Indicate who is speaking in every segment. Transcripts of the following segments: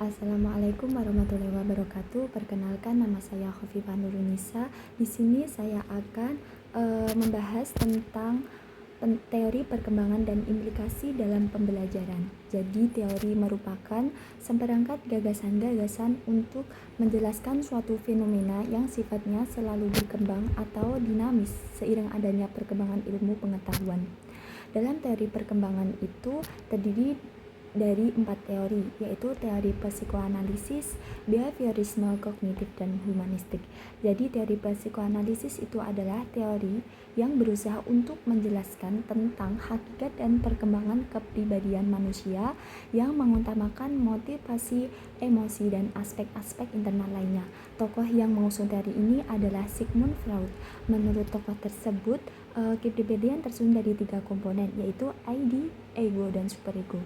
Speaker 1: Assalamualaikum warahmatullahi wabarakatuh. Perkenalkan, nama saya Khofifah Nurunisa. Di sini saya akan membahas tentang teori perkembangan dan implikasi dalam pembelajaran. Jadi, teori merupakan seperangkat gagasan-gagasan untuk menjelaskan suatu fenomena yang sifatnya selalu berkembang atau dinamis seiring adanya perkembangan ilmu pengetahuan. Dalam teori perkembangan itu terdiri dari 4 teori, yaitu teori psikoanalisis, behaviorisme, kognitif, dan humanistik. Jadi teori psikoanalisis itu adalah teori yang berusaha untuk menjelaskan tentang hakikat dan perkembangan kepribadian manusia yang mengutamakan motivasi, emosi, dan aspek-aspek internal lainnya. Tokoh yang mengusung teori ini adalah Sigmund Freud. Menurut tokoh tersebut, kepribadian tersusun dari 3 komponen, yaitu ID, ego, dan superego.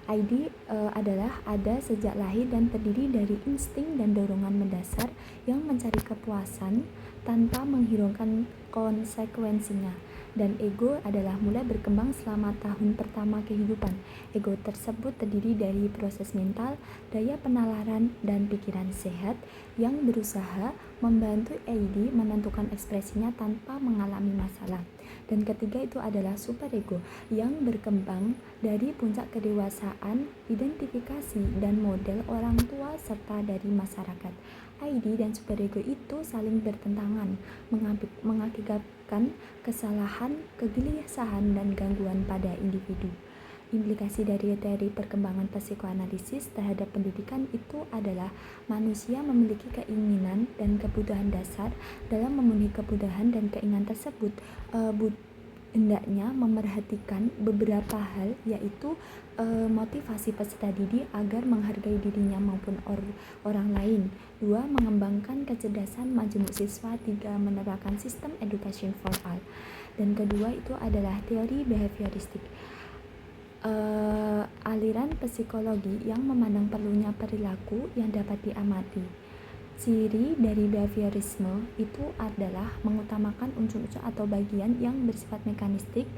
Speaker 1: ID adalah ada sejak lahir dan terdiri dari insting dan dorongan mendasar yang mencari kepuasan tanpa menghiraukan konsekuensinya. Dan ego adalah mulai berkembang selama tahun pertama kehidupan. Ego tersebut terdiri dari proses mental, daya penalaran, dan pikiran sehat yang berusaha membantu ID menentukan ekspresinya tanpa mengalami masalah. Dan ketiga itu adalah superego yang berkembang dari puncak kedewasaan, identifikasi, dan model orang tua serta dari masyarakat. ID dan superego itu saling bertentangan, mengakibatkan kesalahan, kegelisahan, dan gangguan pada individu. Implikasi dari teori perkembangan psikoanalisis terhadap pendidikan itu adalah manusia memiliki keinginan dan kebutuhan dasar. Dalam memenuhi kebutuhan dan keinginan tersebut, hendaknya memerhatikan beberapa hal, yaitu motivasi peserta didik agar menghargai dirinya maupun orang lain. 2. Mengembangkan kecerdasan majemuk siswa. 3. Menerapkan sistem education for all. Dan kedua itu adalah teori behavioristik. Aliran psikologi yang memandang perlunya perilaku yang dapat diamati. Ciri dari behaviorisme itu adalah mengutamakan unsur-unsur atau bagian yang bersifat mekanistik,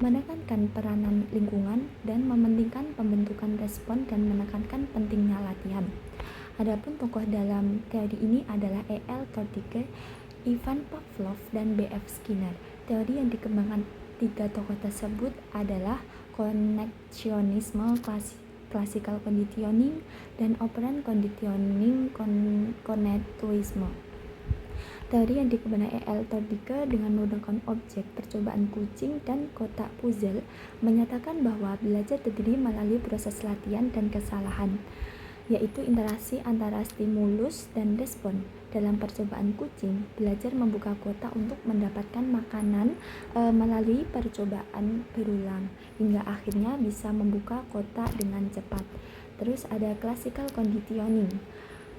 Speaker 1: menekankan peranan lingkungan, dan mementingkan pembentukan respon dan menekankan pentingnya latihan. Adapun tokoh dalam teori ini adalah E.L. Tolkien, Ivan Pavlov, dan B.F. Skinner. Teori yang dikembangkan 3 tokoh tersebut adalah koneksionisme, classical conditioning, dan operant conditioning konektuisme. Teori yang dikembangkan E.L. Tolkien dengan menggunakan objek percobaan kucing dan kotak puzzle menyatakan bahwa belajar terdiri melalui proses latihan dan kesalahan, yaitu interaksi antara stimulus dan respon. Dalam percobaan kucing, belajar membuka kotak untuk mendapatkan makanan melalui percobaan berulang, hingga akhirnya bisa membuka kotak dengan cepat. Terus ada classical conditioning,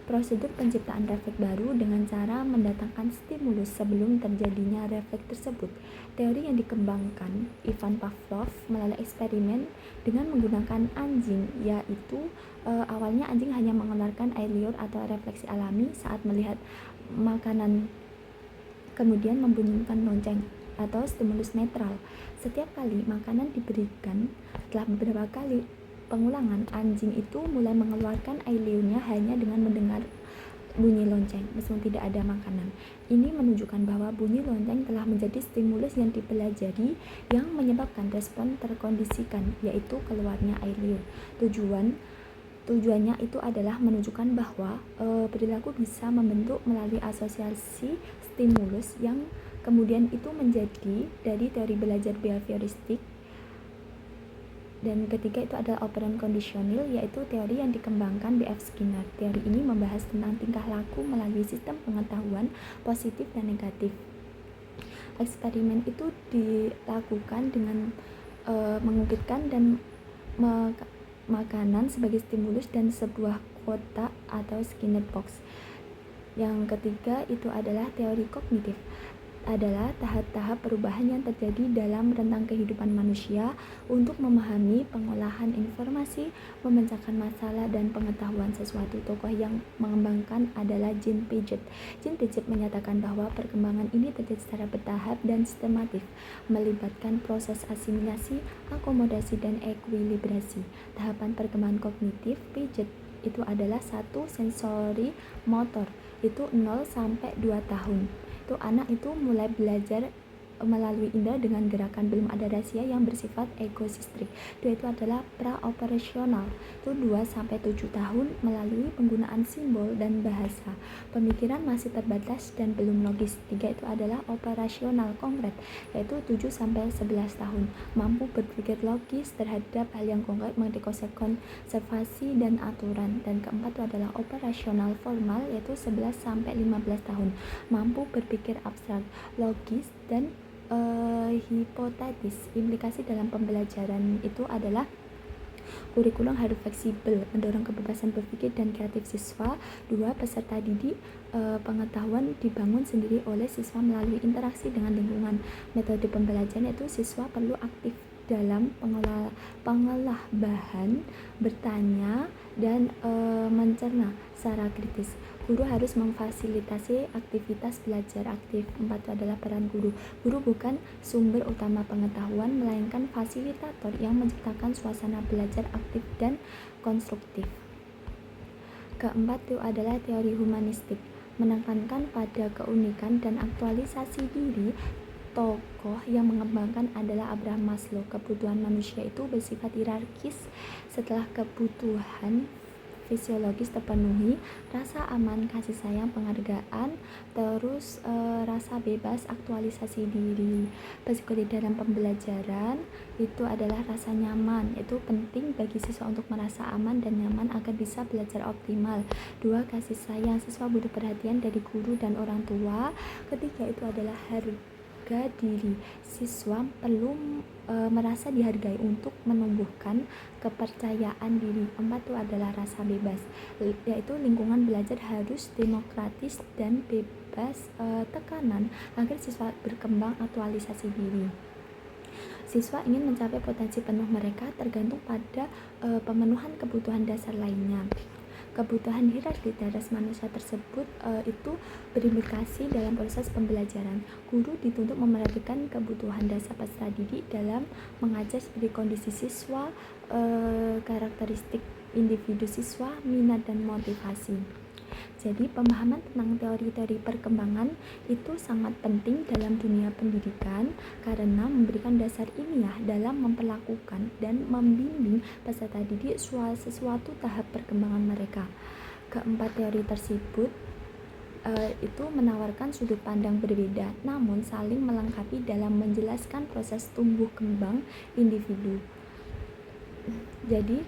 Speaker 1: prosedur penciptaan refleks baru dengan cara mendatangkan stimulus sebelum terjadinya refleks tersebut. Teori yang dikembangkan Ivan Pavlov melalui eksperimen dengan menggunakan anjing, yaitu awalnya anjing hanya mengeluarkan air liur atau refleksi alami saat melihat makanan, kemudian membunyikan lonceng atau stimulus netral. Setiap kali makanan diberikan, setelah beberapa kali pengulangan, anjing itu mulai mengeluarkan air liurnya hanya dengan mendengar bunyi lonceng meskipun tidak ada makanan. Ini menunjukkan bahwa bunyi lonceng telah menjadi stimulus yang dipelajari yang menyebabkan respon terkondisikan, yaitu keluarnya air liur. Tujuannya itu adalah menunjukkan bahwa perilaku bisa membentuk melalui asosiasi stimulus yang kemudian itu menjadi dari teori belajar behavioristik. Dan ketiga itu adalah operant conditional, yaitu teori yang dikembangkan B.F. Skinner. Teori ini membahas tentang tingkah laku melalui sistem pengetahuan positif dan negatif. Eksperimen itu dilakukan dengan mengukirkan dan makanan sebagai stimulus dan sebuah kotak atau Skinner box. Yang ketiga itu adalah teori kognitif, adalah tahap-tahap perubahan yang terjadi dalam rentang kehidupan manusia untuk memahami pengolahan informasi, memecahkan masalah, dan pengetahuan sesuatu. Tokoh yang mengembangkan adalah Jean Piaget. Jean Piaget menyatakan bahwa perkembangan ini terjadi secara bertahap dan sistematif, melibatkan proses asimilasi, akomodasi, dan ekuilibrasi. Tahapan perkembangan kognitif Piaget itu adalah 1. Sensori motor, itu 0 sampai 2 tahun. Itu anak itu mulai belajar melalui indera dengan gerakan belum ada rahasia yang bersifat egosistrik. Itu adalah pra-operasional. Itu 2 sampai 7 tahun melalui penggunaan simbol dan bahasa. Pemikiran masih terbatas dan belum logis. 3 itu adalah operasional konkret, yaitu 7 sampai 11 tahun. Mampu berpikir logis terhadap hal yang konkret, mengerti konsep konservasi dan aturan. Dan keempat itu adalah operasional formal, yaitu 11 sampai 15 tahun. Mampu berpikir abstrak, logis, dan hipotetis. Implikasi dalam pembelajaran itu adalah kurikulum harus fleksibel, mendorong kebebasan berpikir dan kreatif siswa. 2. Peserta didik, pengetahuan dibangun sendiri oleh siswa melalui interaksi dengan lingkungan. Metode pembelajaran itu siswa perlu aktif dalam pengolah bahan, bertanya, dan mencerna secara kritis. Guru harus memfasilitasi aktivitas belajar aktif. 4 itu adalah peran guru. Guru bukan sumber utama pengetahuan, melainkan fasilitator yang menciptakan suasana belajar aktif dan konstruktif. Keempat itu adalah teori humanistik, menekankan pada keunikan dan aktualisasi diri. Tokoh yang mengembangkan adalah Abraham Maslow. Kebutuhan manusia itu bersifat hierarkis. Setelah kebutuhan fisiologis terpenuhi, rasa aman, kasih sayang, penghargaan, terus rasa bebas, aktualisasi diri. Psikologi dalam pembelajaran itu adalah rasa nyaman. Itu penting bagi siswa untuk merasa aman dan nyaman agar bisa belajar optimal. 2. Kasih sayang, siswa butuh perhatian dari guru dan orang tua. Ketiga itu adalah harga diri, siswa perlu merasa dihargai untuk menumbuhkan kepercayaan diri. 4 itu adalah rasa bebas, yaitu lingkungan belajar harus demokratis dan bebas tekanan agar siswa berkembang aktualisasi diri. Siswa ingin mencapai potensi penuh mereka tergantung pada pemenuhan kebutuhan dasar lainnya. Kebutuhan hierarkis manusia tersebut itu berimplikasi dalam proses pembelajaran. Guru dituntut memperhatikan kebutuhan dasar peserta didik dalam mengajar seperti kondisi siswa, karakteristik individu siswa, minat dan motivasi. Jadi pemahaman tentang teori-teori perkembangan itu sangat penting dalam dunia pendidikan karena memberikan dasar ilmiah dalam memperlakukan dan membimbing peserta didik sesuatu tahap perkembangan mereka. Keempat teori tersebut itu menawarkan sudut pandang berbeda namun saling melengkapi dalam menjelaskan proses tumbuh kembang individu. Jadi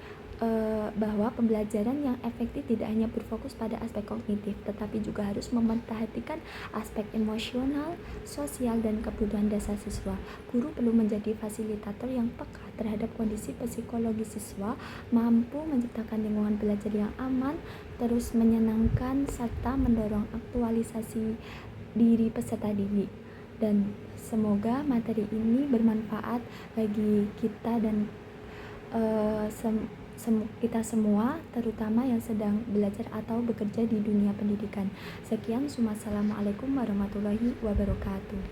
Speaker 1: bahwa pembelajaran yang efektif tidak hanya berfokus pada aspek kognitif, tetapi juga harus memperhatikan aspek emosional, sosial, dan kebutuhan dasar siswa. Guru perlu menjadi fasilitator yang peka terhadap kondisi psikologi siswa, mampu menciptakan lingkungan belajar yang aman, terus menyenangkan, serta mendorong aktualisasi diri peserta didik. Dan semoga materi ini bermanfaat bagi kita dan kita semua, terutama yang sedang belajar atau bekerja di dunia pendidikan. Sekian, wassalamualaikum warahmatullahi wabarakatuh.